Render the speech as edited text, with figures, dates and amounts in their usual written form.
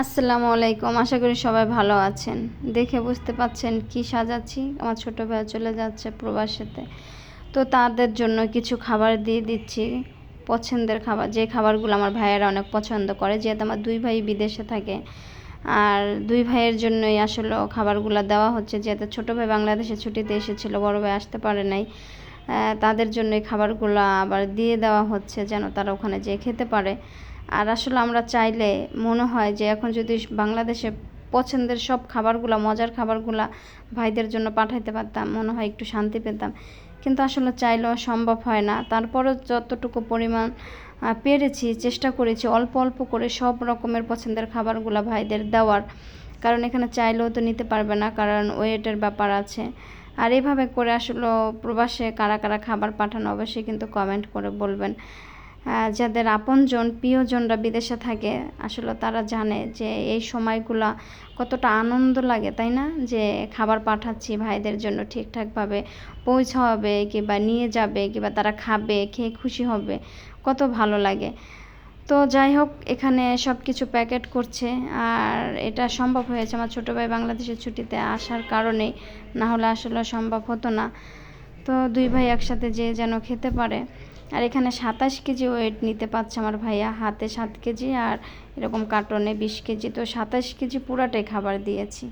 আসসালামু আলাইকুম। আশা করি সবাই ভালো আছেন। দেখে বুঝতে পাচ্ছেন কি সাজাচ্ছি। আমার ছোট ভাই চলে যাচ্ছে প্রবাসেতে, তো তাদের জন্য কিছু খাবার দিয়ে দিচ্ছি, পছন্দের খাবার, যে খাবারগুলো আমার ভাইয়েরা অনেক পছন্দ করে, যেহেতু আমার দুই ভাই বিদেশে থাকে। আর দুই ভাইয়ের জন্যই আসলে খাবারগুলো দেওয়া হচ্ছে, যেহেতু ছোট ভাই বাংলাদেশে ছুটিতে এসেছিল, বড় ভাই আসতে পারে নাই। তাদের জন্য এই খাবারগুলো আবার দিয়ে দেওয়া হচ্ছে যেন তারা ওখানে যেয়ে খেতে পারে। আর আসলে আমরা চাইলে মনে হয় যে এখন যদি বাংলাদেশে পছন্দের সব খাবারগুলো, মজার খাবারগুলো ভাইদের জন্য পাঠাইতে পারতাম, মনে হয় একটু শান্তি পেতাম। কিন্তু আসলে চাইলেও সম্ভব হয় না। তারপরেও যতটুকু পরিমাণ পেরেছি, চেষ্টা করেছি অল্প অল্প করে সব রকমের পছন্দের খাবারগুলো ভাইদের দেওয়ার। কারণ এখানে চাইলেও তো নিতে পারবে না, কারণ ওয়েটের ব্যাপার আছে। আর এভাবে করে আসলে প্রবাসে কারা কারা খাবার পাঠানো অবশ্যই কিন্তু কমেন্ট করে বলবেন। যাদের আপনজন প্রিয়জনরা বিদেশে থাকে, আসলে তারা জানে যে এই সময়গুলা কতটা আনন্দ লাগে, তাই না? যে খাবার পাঠাচ্ছি ভাইদের জন্য, ঠিকঠাকভাবে পৌঁছাবে কিংবা নিয়ে যাবে কিংবা তারা খাবে, খেয়ে খুশি হবে, কত ভালো লাগে। তো যাই হোক, এখানে সব কিছু প্যাকেট করছে। আর এটা সম্ভব হয়েছে আমার ছোটো ভাই বাংলাদেশের ছুটিতে আসার কারণে, না হলে আসলে সম্ভব হতো না। তো দুই ভাই একসাথে যে যেন খেতে পারে। আর এখানে 27 কেজি ওয়েট নিতে পারছে আমার ভাইয়া, হাতে 7 কেজি আর এরকম কার্টনে 20 কেজি, তো 27 কেজি পুরাটাই খাবার দিয়েছি।